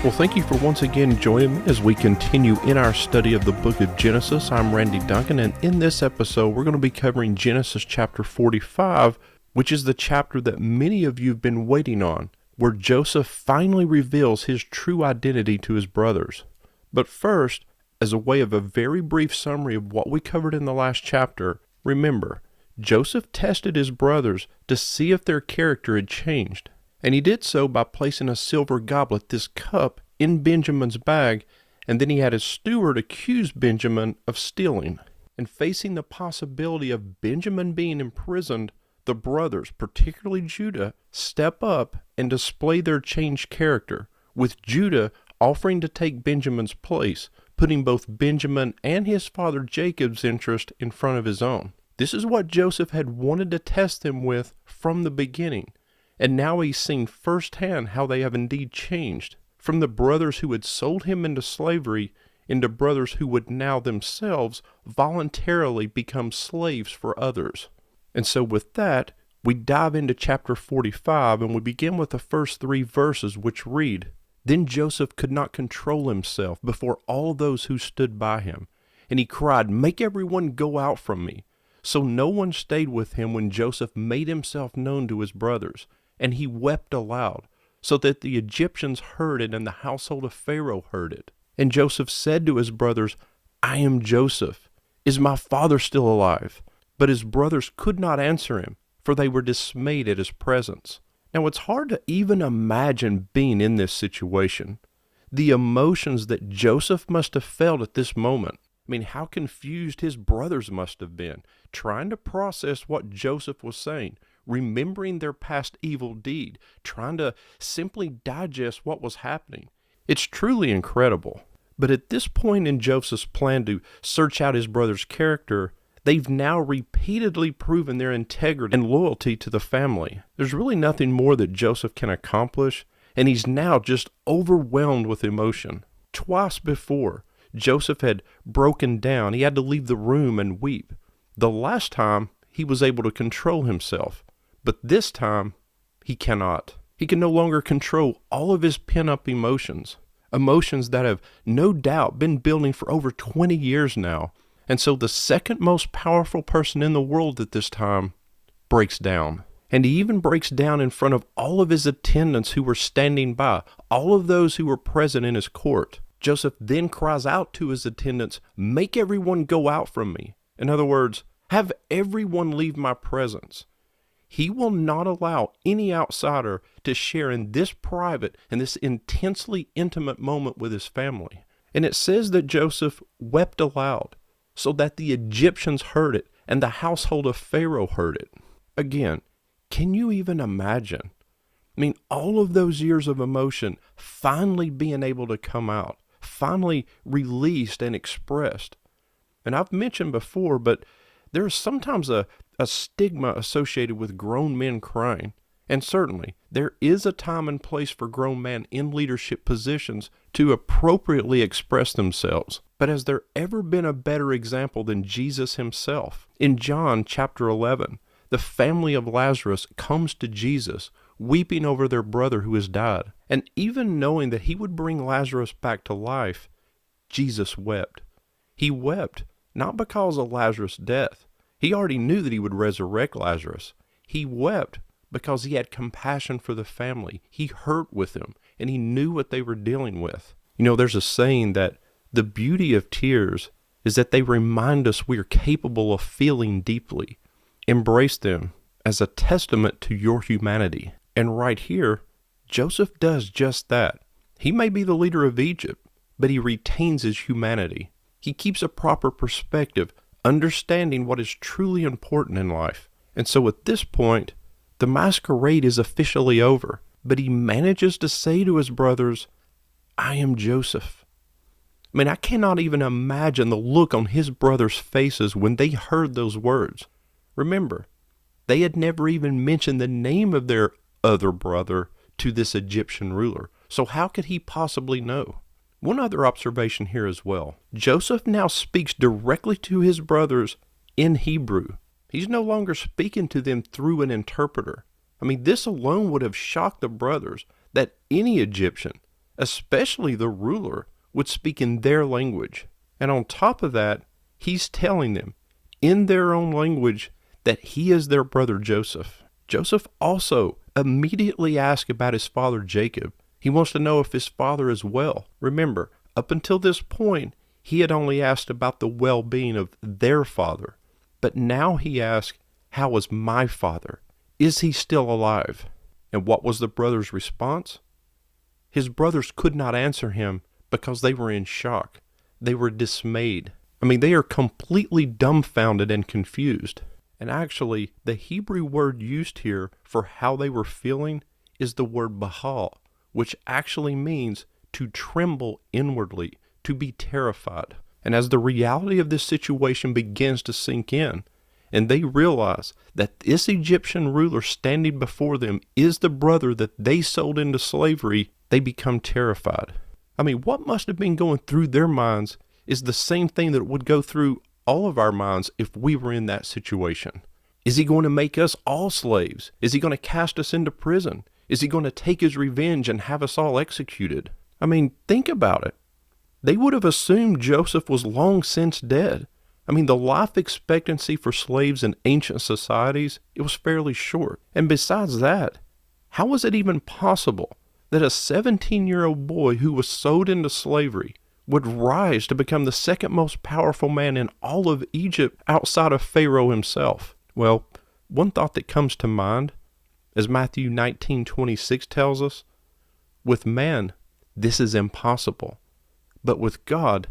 Well, thank you for once again joining me as we continue in our study of the book of Genesis. I'm Randy Duncan, and in this episode, we're going to be covering Genesis chapter 45, which is the chapter that many of you have been waiting on, where Joseph finally reveals his true identity to his brothers. But first, as a way of a very brief summary of what we covered in the last chapter, remember, Joseph tested his brothers to see if their character had changed. And he did so by placing a silver goblet, this cup, in Benjamin's bag, and then he had his steward accuse Benjamin of stealing. And facing the possibility of Benjamin being imprisoned, the brothers, particularly Judah, step up and display their changed character, with Judah offering to take Benjamin's place, putting both Benjamin and his father Jacob's interest in front of his own. This is what Joseph had wanted to test them with from the beginning. And now he's seen firsthand how they have indeed changed, from the brothers who had sold him into slavery into brothers who would now themselves voluntarily become slaves for others. And so with that, we dive into chapter 45, and we begin with the first 3 verses, which read, "Then Joseph could not control himself before all those who stood by him, and he cried, 'Make everyone go out from me.' So no one stayed with him when Joseph made himself known to his brothers. And he wept aloud, so that the Egyptians heard it, and the household of Pharaoh heard it. And Joseph said to his brothers, 'I am Joseph. Is my father still alive?' But his brothers could not answer him, for they were dismayed at his presence." Now it's hard to even imagine being in this situation. The emotions that Joseph must have felt at this moment. I mean, how confused his brothers must have been, trying to process what Joseph was saying, remembering their past evil deed, trying to simply digest what was happening. It's truly incredible. But at this point in Joseph's plan to search out his brother's character, they've now repeatedly proven their integrity and loyalty to the family. There's really nothing more that Joseph can accomplish, and he's now just overwhelmed with emotion. Twice before, Joseph had broken down. He had to leave the room and weep. The last time, he was able to control himself. But this time, he cannot. He can no longer control all of his pent-up emotions that have no doubt been building for over 20 years now. And so the second most powerful person in the world at this time breaks down. And he even breaks down in front of all of his attendants who were standing by, all of those who were present in his court. Joseph then cries out to his attendants, "Make everyone go out from me." In other words, have everyone leave my presence. He will not allow any outsider to share in this private and this intensely intimate moment with his family. And it says that Joseph wept aloud, so that the Egyptians heard it and the household of Pharaoh heard it. Again, can you even imagine? I mean, all of those years of emotion finally being able to come out, finally released and expressed. And I've mentioned before, but there's sometimes a stigma associated with grown men crying. And certainly, there is a time and place for grown men in leadership positions to appropriately express themselves. But has there ever been a better example than Jesus himself? In John chapter 11, the family of Lazarus comes to Jesus, weeping over their brother who has died. And even knowing that he would bring Lazarus back to life, Jesus wept. He wept not because of Lazarus' death. He already knew that he would resurrect Lazarus. He wept because he had compassion for the family. He hurt with them, and he knew what they were dealing with. You know, there's a saying that the beauty of tears is that they remind us we are capable of feeling deeply. Embrace them as a testament to your humanity. And right here, Joseph does just that. He may be the leader of Egypt, but he retains his humanity. He keeps a proper perspective, understanding what is truly important in life. And so at this point, the masquerade is officially over, but he manages to say to his brothers, "I am Joseph." I mean, I cannot even imagine the look on his brothers' faces when they heard those words. Remember, they had never even mentioned the name of their other brother to this Egyptian ruler. So how could he possibly know? One other observation here as well. Joseph now speaks directly to his brothers in Hebrew. He's no longer speaking to them through an interpreter. I mean, this alone would have shocked the brothers, that any Egyptian, especially the ruler, would speak in their language. And on top of that, he's telling them in their own language that he is their brother Joseph. Joseph also immediately asks about his father Jacob. He wants to know if his father is well. Remember, up until this point, he had only asked about the well-being of their father. But now he asks, how is my father? Is he still alive? And what was the brother's response? His brothers could not answer him because they were in shock. They were dismayed. They are completely dumbfounded and confused. And actually, the Hebrew word used here for how they were feeling is the word bahal, which actually means to tremble inwardly, to be terrified. And as the reality of this situation begins to sink in, and they realize that this Egyptian ruler standing before them is the brother that they sold into slavery, they become terrified. What must have been going through their minds is the same thing that would go through all of our minds if we were in that situation. Is he going to make us all slaves? Is he going to cast us into prison? Is he going to take his revenge and have us all executed? Think about it. They would have assumed Joseph was long since dead. The life expectancy for slaves in ancient societies, it was fairly short. And besides that, how was it even possible that a 17-year-old boy who was sold into slavery would rise to become the second most powerful man in all of Egypt outside of Pharaoh himself? Well, one thought that comes to mind, as Matthew 19:26 tells us, with man, this is impossible, but with God,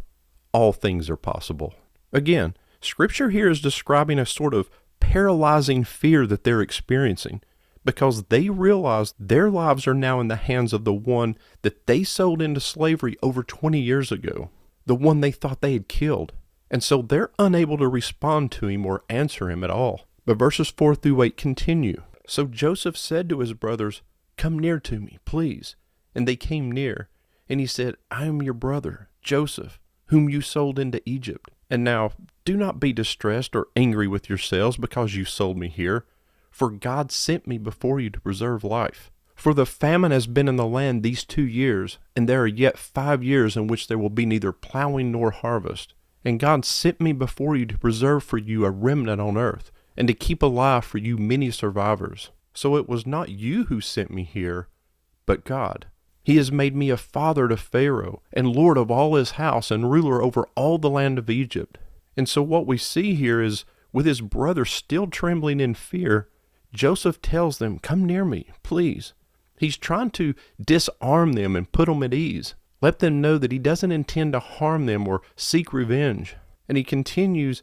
all things are possible. Again, Scripture here is describing a sort of paralyzing fear that they're experiencing because they realize their lives are now in the hands of the one that they sold into slavery over 20 years ago, the one they thought they had killed. And so they're unable to respond to him or answer him at all. But verses 4 through 8 continue. So Joseph said to his brothers, "Come near to me, please." And they came near. And he said, "I am your brother, Joseph, whom you sold into Egypt. And now do not be distressed or angry with yourselves because you sold me here, for God sent me before you to preserve life. For the famine has been in the land these 2 years, and there are yet 5 years in which there will be neither plowing nor harvest. And God sent me before you to preserve for you a remnant on earth, and to keep alive for you many survivors. So it was not you who sent me here, but God. He has made me a father to Pharaoh, and lord of all his house, and ruler over all the land of Egypt." And so what we see here is, with his brother still trembling in fear, Joseph tells them, "Come near me, please." He's trying to disarm them and put them at ease. Let them know that he doesn't intend to harm them or seek revenge. And he continues,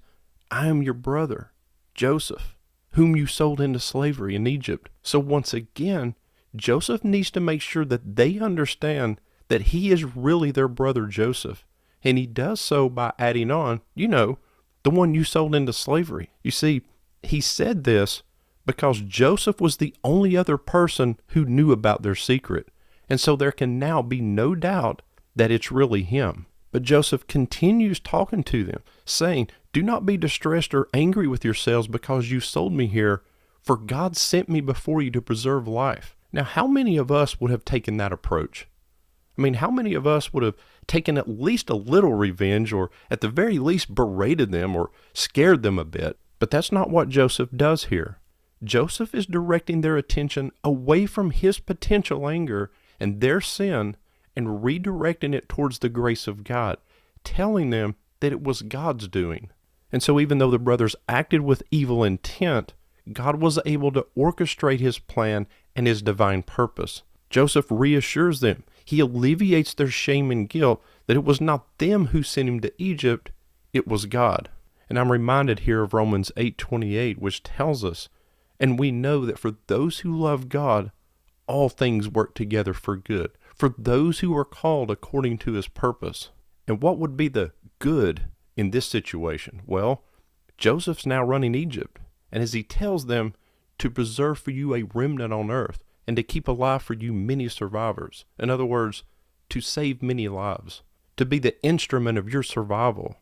"I am your brother, Joseph, whom you sold into slavery in Egypt." So once again, Joseph needs to make sure that they understand that he is really their brother Joseph. And he does so by adding on, the one you sold into slavery. You see, he said this because Joseph was the only other person who knew about their secret. And so there can now be no doubt that it's really him. But Joseph continues talking to them, saying, "Do not be distressed or angry with yourselves because you sold me here, for God sent me before you to preserve life." Now, how many of us would have taken that approach? How many of us would have taken at least a little revenge, or at the very least berated them or scared them a bit? But that's not what Joseph does here. Joseph is directing their attention away from his potential anger and their sin and redirecting it towards the grace of God, telling them that it was God's doing. And so even though the brothers acted with evil intent, God was able to orchestrate his plan and his divine purpose. Joseph reassures them. He alleviates their shame and guilt that it was not them who sent him to Egypt, it was God. And I'm reminded here of Romans 8:28, which tells us, "And we know that for those who love God, all things work together for good, for those who are called according to his purpose." And what would be the good in this situation? Well, Joseph's now running Egypt. And as he tells them to preserve for you a remnant on earth and to keep alive for you many survivors. In other words, to save many lives, to be the instrument of your survival.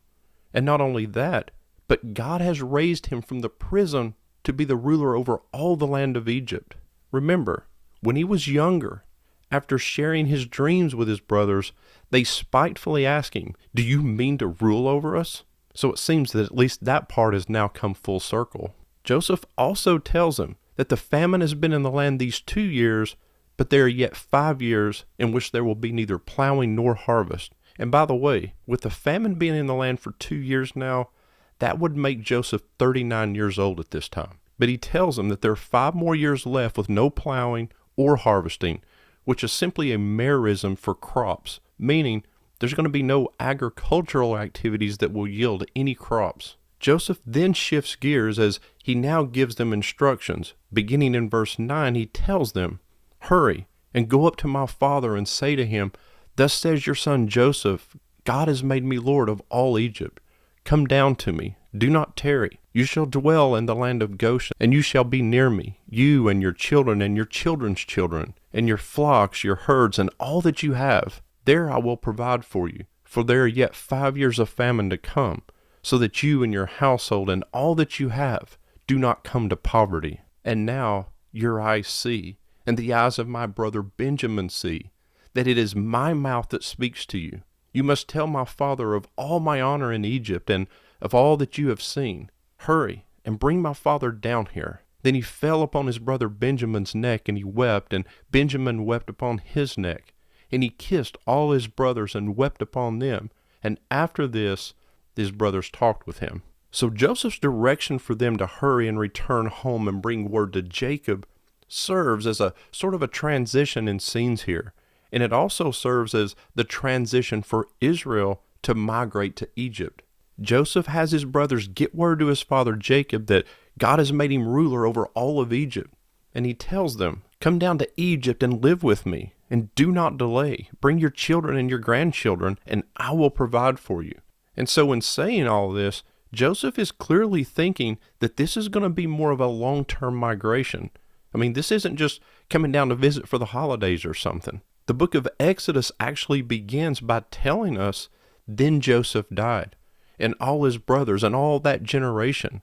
And not only that, but God has raised him from the prison to be the ruler over all the land of Egypt. Remember, when he was younger, After sharing his dreams with his brothers, they spitefully ask him, "Do you mean to rule over us?" So it seems that at least that part has now come full circle. Joseph also tells them that the famine has been in the land these 2 years, but there are yet 5 years in which there will be neither plowing nor harvest. And by the way, with the famine being in the land for 2 years now, that would make Joseph 39 years old at this time. But he tells them that there are 5 more years left with no plowing or harvesting, which is simply a merism for crops, meaning there's going to be no agricultural activities that will yield any crops. Joseph then shifts gears as he now gives them instructions. Beginning in verse 9, he tells them, "Hurry and go up to my father and say to him, 'Thus says your son Joseph, God has made me Lord of all Egypt. Come down to me, do not tarry. You shall dwell in the land of Goshen, and you shall be near me, you and your children and your children's children, and your flocks, your herds, and all that you have. There I will provide for you, for there are yet 5 years of famine to come, so that you and your household and all that you have do not come to poverty.' And now your eyes see, and the eyes of my brother Benjamin see, that it is my mouth that speaks to you. You must tell my father of all my honor in Egypt and of all that you have seen. Hurry and bring my father down here." Then he fell upon his brother Benjamin's neck, and he wept, and Benjamin wept upon his neck. And he kissed all his brothers and wept upon them. And after this, his brothers talked with him. So Joseph's direction for them to hurry and return home and bring word to Jacob serves as a sort of a transition in scenes here. And it also serves as the transition for Israel to migrate to Egypt. Joseph has his brothers get word to his father Jacob that God has made him ruler over all of Egypt. And he tells them, "Come down to Egypt and live with me, and do not delay. Bring your children and your grandchildren, and I will provide for you." And so in saying all this, Joseph is clearly thinking that this is going to be more of a long-term migration. I mean, this isn't just coming down to visit for the holidays or something. The book of Exodus actually begins by telling us, "Then Joseph died, and all his brothers and all that generation.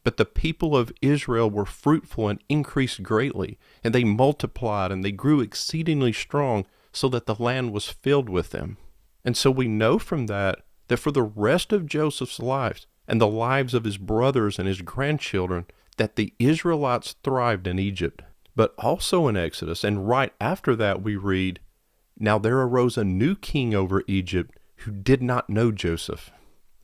But the people of Israel were fruitful and increased greatly, and they multiplied and they grew exceedingly strong, so that the land was filled with them." And so we know from that for the rest of Joseph's life and the lives of his brothers and his grandchildren, that the Israelites thrived in Egypt. But also in Exodus, and right after that we read, "Now there arose a new king over Egypt who did not know Joseph.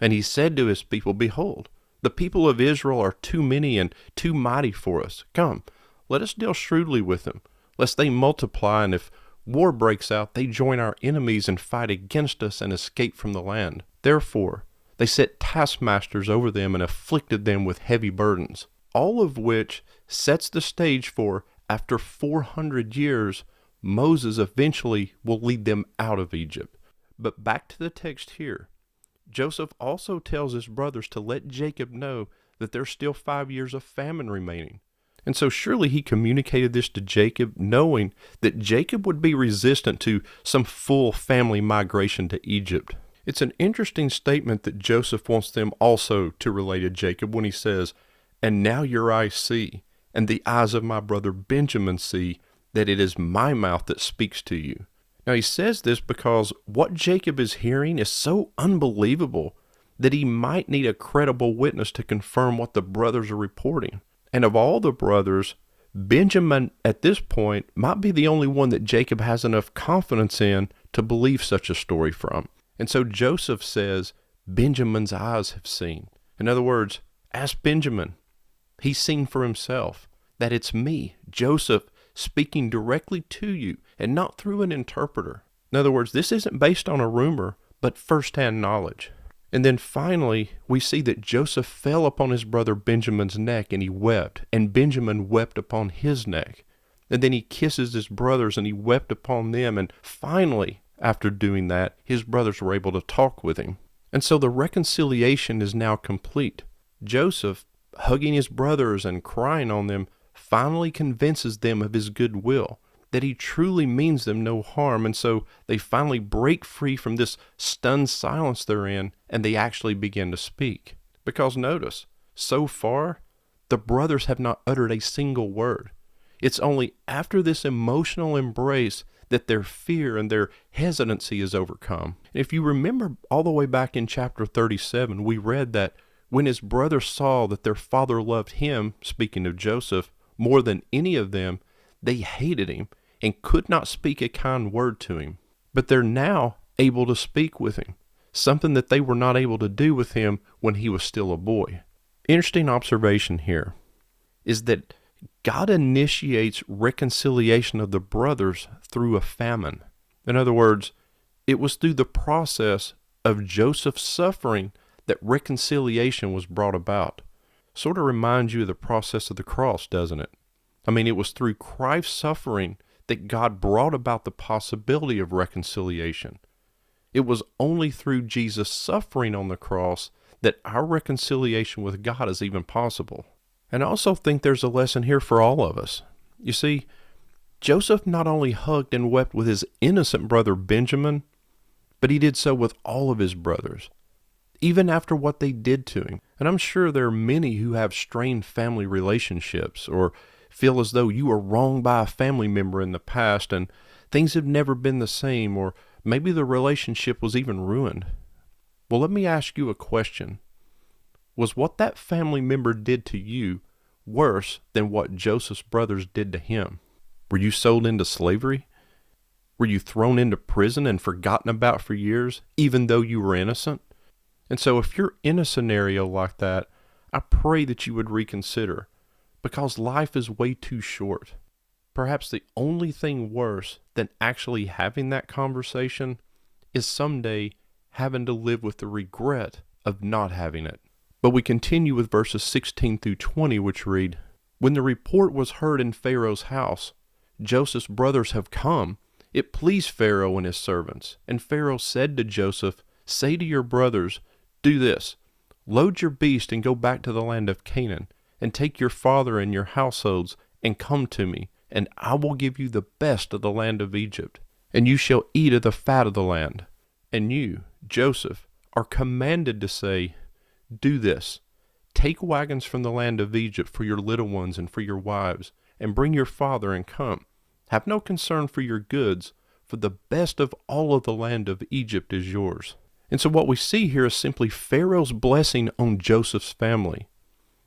And he said to his people, 'Behold, the people of Israel are too many and too mighty for us. Come, let us deal shrewdly with them, lest they multiply, and if war breaks out, they join our enemies and fight against us and escape from the land.' Therefore they set taskmasters over them and afflicted them with heavy burdens." All of which sets the stage for, after 400 years, Moses eventually will lead them out of Egypt. But back to the text here. Joseph also tells his brothers to let Jacob know that there's still 5 years of famine remaining. And so surely he communicated this to Jacob, knowing that Jacob would be resistant to some full family migration to Egypt. It's an interesting statement that Joseph wants them also to relay to Jacob when he says, "And now your eyes see, and the eyes of my brother Benjamin see, that it is my mouth that speaks to you." Now he says this because what Jacob is hearing is so unbelievable that he might need a credible witness to confirm what the brothers are reporting. And of all the brothers, Benjamin at this point might be the only one that Jacob has enough confidence in to believe such a story from. And so Joseph says, "Benjamin's eyes have seen." In other words, ask Benjamin. He's seen for himself that it's me, Joseph, speaking directly to you and not through an interpreter. In other words, this isn't based on a rumor, but first-hand knowledge. And then finally, we see that Joseph fell upon his brother Benjamin's neck and he wept, and Benjamin wept upon his neck. And then he kisses his brothers and he wept upon them. And finally, after doing that, his brothers were able to talk with him. And so the reconciliation is now complete. Joseph, hugging his brothers and crying on them, finally convinces them of his goodwill, that he truly means them no harm. And so they finally break free from this stunned silence they're in, and they actually begin to speak. Because notice, so far, the brothers have not uttered a single word. It's only after this emotional embrace that their fear and their hesitancy is overcome. And if you remember all the way back in chapter 37, we read that when his brothers saw that their father loved him, speaking of Joseph, more than any of them, they hated him and could not speak a kind word to him. But they're now able to speak with him, something that they were not able to do with him when he was still a boy. Interesting observation here is that God initiates reconciliation of the brothers through a famine. In other words, it was through the process of Joseph's suffering that reconciliation was brought about. Sort of reminds you of the process of the cross, doesn't it? I mean, it was through Christ's suffering that God brought about the possibility of reconciliation. It was only through Jesus' suffering on the cross that our reconciliation with God is even possible. And I also think there's a lesson here for all of us. You see, Joseph not only hugged and wept with his innocent brother Benjamin, but he did so with all of his brothers, even after what they did to him. And I'm sure there are many who have strained family relationships or feel as though you were wronged by a family member in the past and things have never been the same, or maybe the relationship was even ruined. Well, let me ask you a question. Was what that family member did to you worse than what Joseph's brothers did to him? Were you sold into slavery? Were you thrown into prison and forgotten about for years, even though you were innocent? And so if you're in a scenario like that, I pray that you would reconsider, because life is way too short. Perhaps the only thing worse than actually having that conversation is someday having to live with the regret of not having it. But we continue with verses 16 through 20, which read, "When the report was heard in Pharaoh's house, Joseph's brothers have come. It pleased Pharaoh and his servants. And Pharaoh said to Joseph, 'Say to your brothers, do this, load your beast and go back to the land of Canaan, and take your father and your households, and come to me, and I will give you the best of the land of Egypt, and you shall eat of the fat of the land.' And you, Joseph, are commanded to say, 'Do this, take wagons from the land of Egypt for your little ones and for your wives, and bring your father and come. Have no concern for your goods, for the best of all of the land of Egypt is yours.'" And so what we see here is simply Pharaoh's blessing on Joseph's family.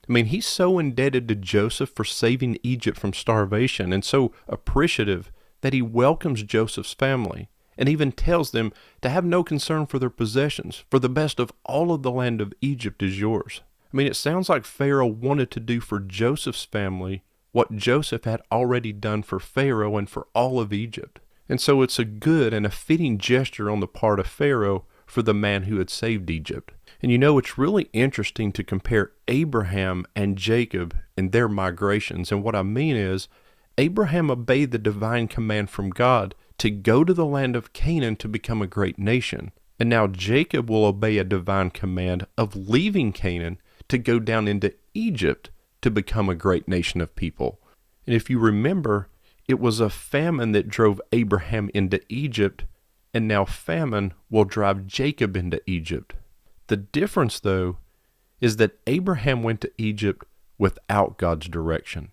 I mean, he's so indebted to Joseph for saving Egypt from starvation and so appreciative that he welcomes Joseph's family and even tells them to have no concern for their possessions, for the best of all of the land of Egypt is yours. I mean, it sounds like Pharaoh wanted to do for Joseph's family what Joseph had already done for Pharaoh and for all of Egypt. And so it's a good and a fitting gesture on the part of Pharaoh for the man who had saved Egypt. And you know, it's really interesting to compare Abraham and Jacob in their migrations. And what I mean is, Abraham obeyed the divine command from God to go to the land of Canaan to become a great nation. And now Jacob will obey a divine command of leaving Canaan to go down into Egypt to become a great nation of people. And if you remember, it was a famine that drove Abraham into Egypt, and now famine will drive Jacob into Egypt. The difference, though, is that Abraham went to Egypt without God's direction.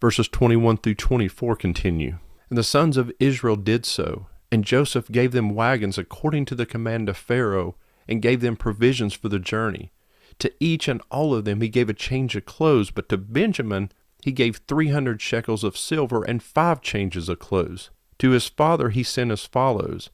Verses 21 through 24 continue. "And the sons of Israel did so, and Joseph gave them wagons according to the command of Pharaoh, and gave them provisions for the journey. To each and all of them he gave a change of clothes, but to Benjamin he gave 300 shekels of silver and 5 changes of clothes. To his father he sent as follows: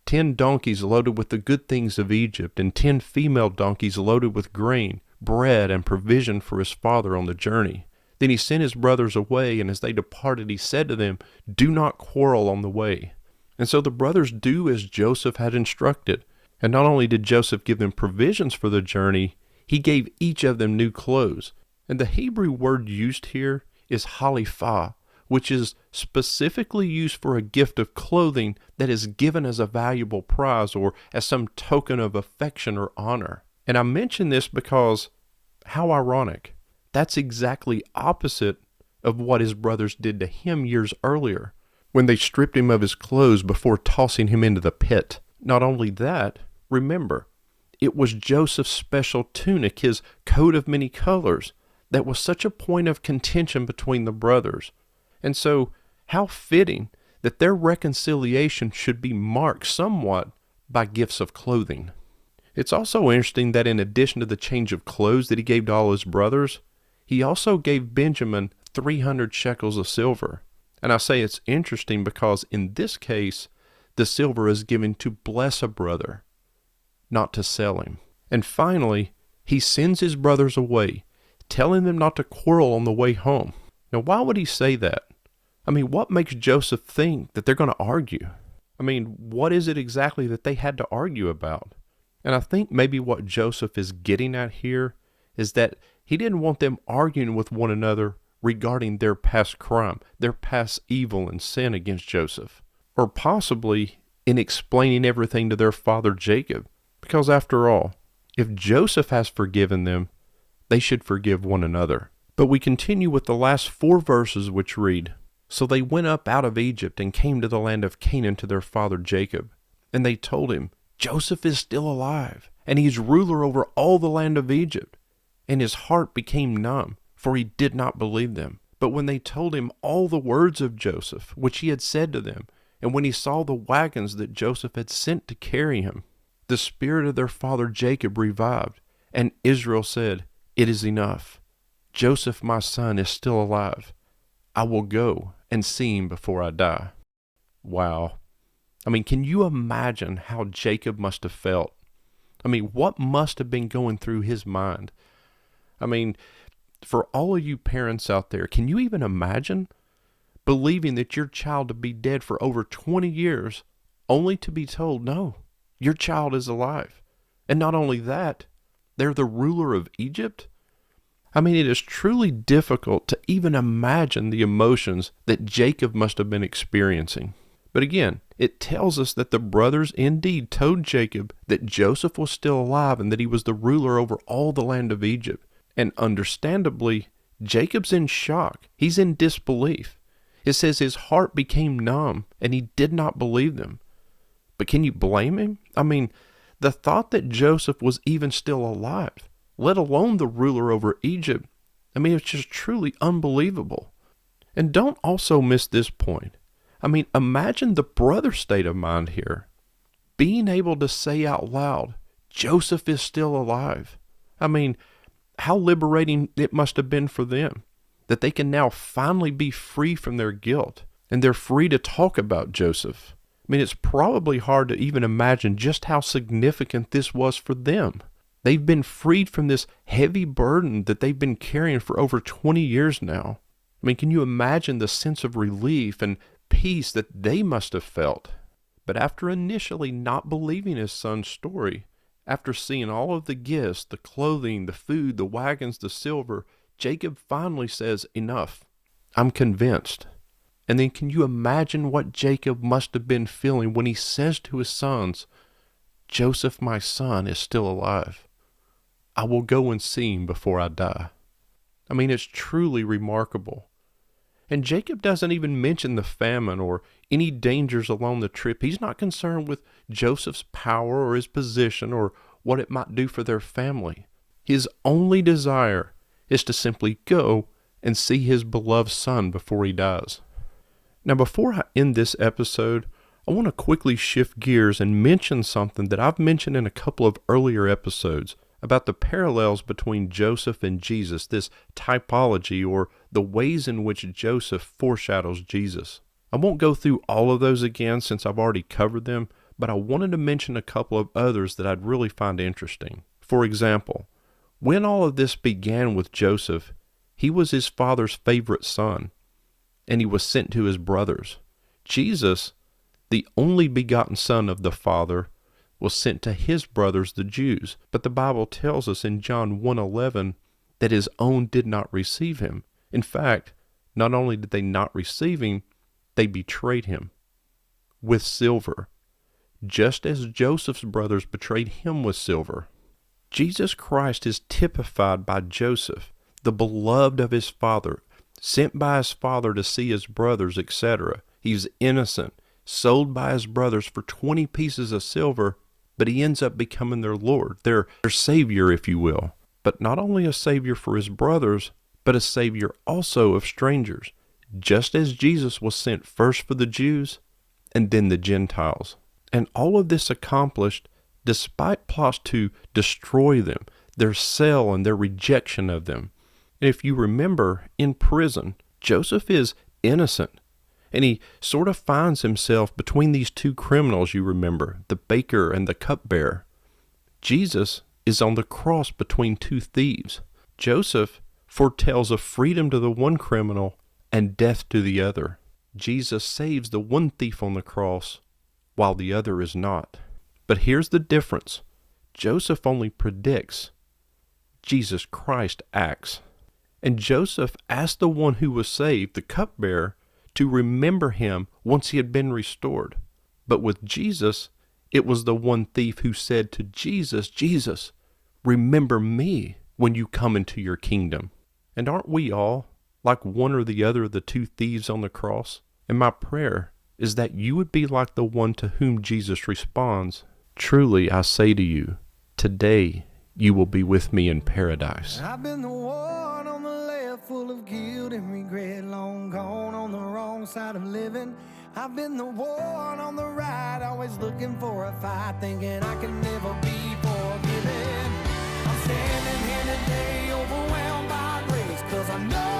10 donkeys loaded with the good things of Egypt, and 10 female donkeys loaded with grain, bread, and provision for his father on the journey. Then he sent his brothers away, and as they departed he said to them, 'Do not quarrel on the way.' And so the brothers do as Joseph had instructed. And not only did Joseph give them provisions for the journey, he gave each of them new clothes. And the Hebrew word used here is halifah, which is specifically used for a gift of clothing that is given as a valuable prize or as some token of affection or honor. And I mention this because, how ironic, that's exactly opposite of what his brothers did to him years earlier, when they stripped him of his clothes before tossing him into the pit. Not only that, remember, it was Joseph's special tunic, his coat of many colors, that was such a point of contention between the brothers. And so, how fitting that their reconciliation should be marked somewhat by gifts of clothing. It's also interesting that in addition to the change of clothes that he gave to all his brothers, he also gave Benjamin 300 shekels of silver. And I say it's interesting because in this case, the silver is given to bless a brother, not to sell him. And finally, he sends his brothers away, telling them not to quarrel on the way home. Now, why would he say that? I mean, what makes Joseph think that they're going to argue? I mean, what is it exactly that they had to argue about? And I think maybe what Joseph is getting at here is that he didn't want them arguing with one another regarding their past crime, their past evil and sin against Joseph, or possibly in explaining everything to their father Jacob. Because after all, if Joseph has forgiven them, they should forgive one another. But we continue with the last 4 verses, which read, "So they went up out of Egypt and came to the land of Canaan to their father Jacob. And they told him, Joseph is still alive, and he is ruler over all the land of Egypt. And his heart became numb, for he did not believe them. But when they told him all the words of Joseph, which he had said to them, and when he saw the wagons that Joseph had sent to carry him, the spirit of their father Jacob revived, and Israel said, It is enough. Joseph my son is still alive. I will go and see him before I die." Wow. I mean, can you imagine how Jacob must have felt? I mean, what must have been going through his mind? I mean, for all of you parents out there, can you even imagine believing that your child to be dead for over 20 years only to be told, no, your child is alive? And not only that, they're the ruler of Egypt? I mean, it is truly difficult to even imagine the emotions that Jacob must have been experiencing. But again, it tells us that the brothers indeed told Jacob that Joseph was still alive and that he was the ruler over all the land of Egypt. And understandably, Jacob's in shock. He's in disbelief. It says his heart became numb and he did not believe them. But can you blame him? I mean, the thought that Joseph was even still alive, let alone the ruler over Egypt, I mean, it's just truly unbelievable. And don't also miss this point. I mean, imagine the brother's state of mind here. Being able to say out loud, Joseph is still alive. I mean, how liberating it must have been for them, that they can now finally be free from their guilt, and they're free to talk about Joseph. I mean, it's probably hard to even imagine just how significant this was for them. They've been freed from this heavy burden that they've been carrying for over 20 years now. I mean, can you imagine the sense of relief and peace that they must have felt? But after initially not believing his son's story, after seeing all of the gifts, the clothing, the food, the wagons, the silver, Jacob finally says, enough. I'm convinced. And then can you imagine what Jacob must have been feeling when he says to his sons, Joseph, my son, is still alive. I will go and see him before I die. I mean, it's truly remarkable. And Jacob doesn't even mention the famine or any dangers along the trip. He's not concerned with Joseph's power or his position or what it might do for their family. His only desire is to simply go and see his beloved son before he dies. Now, before I end this episode, I want to quickly shift gears and mention something that I've mentioned in a couple of earlier episodes about the parallels between Joseph and Jesus, this typology or the ways in which Joseph foreshadows Jesus. I won't go through all of those again since I've already covered them, but I wanted to mention a couple of others that I'd really find interesting. For example, when all of this began with Joseph, he was his father's favorite son, and he was sent to his brothers. Jesus, the only begotten son of the Father, was sent to his brothers, the Jews. But the Bible tells us in John 1:11 that his own did not receive him. In fact, not only did they not receive him, they betrayed him with silver, just as Joseph's brothers betrayed him with silver. Jesus Christ is typified by Joseph, the beloved of his father, sent by his father to see his brothers, etc. He's innocent, sold by his brothers for 20 pieces of silver, but he ends up becoming their Lord, their Savior, if you will. But not only a Savior for his brothers, but a Savior also of strangers. just as Jesus was sent first for the Jews and then the Gentiles. And all of this accomplished despite plots to destroy them, their cell and their rejection of them. And if you remember, in prison, Joseph is innocent. And he sort of finds himself between these two criminals, you remember, the baker and the cupbearer. Jesus is on the cross between two thieves. Joseph foretells of freedom to the one criminal and death to the other. Jesus saves the one thief on the cross while the other is not. But here's the difference. Joseph only predicts. Jesus Christ acts. And Joseph asked the one who was saved, the cupbearer, to remember him once he had been restored. But with Jesus, it was the one thief who said to Jesus, Jesus, remember me when you come into your kingdom. And aren't we all like one or the other of the two thieves on the cross? And my prayer is that you would be like the one to whom Jesus responds, truly I say to you, today you will be with me in paradise. I've been the one on the left, full of guilt and regret, long gone on the wrong side of living. I've been the one on the right, always looking for a fight, thinking I can never be forgiven. I'm standing here today overwhelmed by grace, 'cause I know